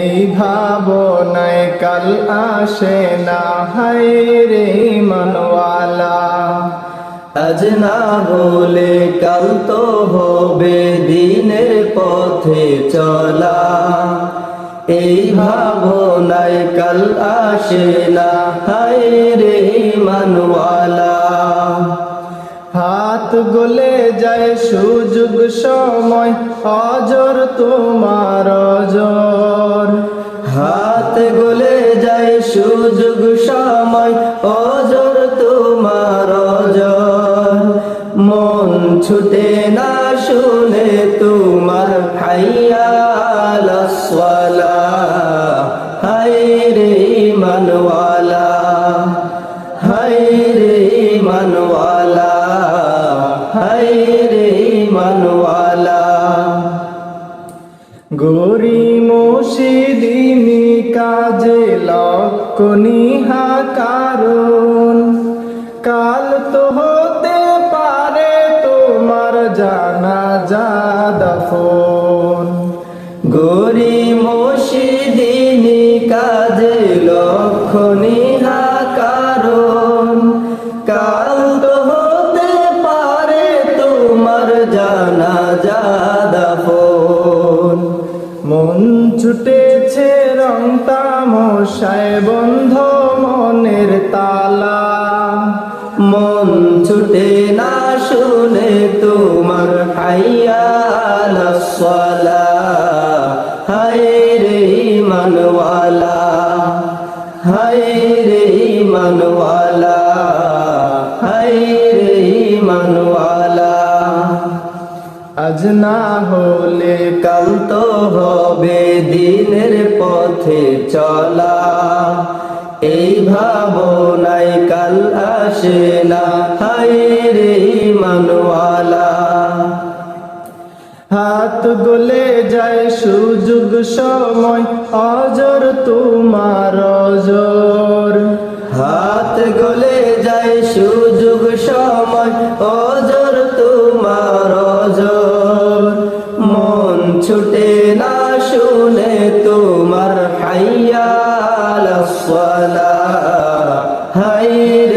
এই ভাবনায় কাল আসে না, হায় রে মনওয়ালা। আজ না হলে কাল তো হবে দিনের পথে চলা, এই ভাবনায় কাল আসে না, হায় রে মনওয়ালা। হাত গলে যায় সুযোগ সময়, অজর তোমার অজর। হাত গলে যায় সুযোগ সময়, অজর তোমার অজর। মন ছুটে না শুনে তোমার হাইয়া আলাস সালাহ, হায় রে মনওয়ালা, হায় রে মনওয়ালা, হায় রে মনওয়ালা। গরি মুর্শিদিনী কাজে লক্ষ নিহা কারণ, কাল তো হতে পারে তোমার জানাজা দাফন। গরি মুর্শিদিনী কাজে লক্ষ নিহা কারণ, কাল তো হতে পারে তোমার জানাজা দাফন। মন ছুটেছে রং তামশায়, বন্ধ মনের তালা। মন ছুটে না শুনে তোমার হাইয়া আলাস সালাহ, হায় রে মনওয়ালা, হায় রে মনওয়ালা, হায় রে মনওয়ালা। আজ না হলে কাল তো হবে দিনের পথে চলা, এই ভাবনায় কাল আসে না, হায় রে মনওয়ালা। হাত গলে যায় সুযোগ সময়, অজর তোমার অজর। হাত গলে যায় সুযোগ সময়, অজর তোমার অজর। মন ছুটে না শুনে তোমার হাইয়া আলাস সালাহ, হায় রে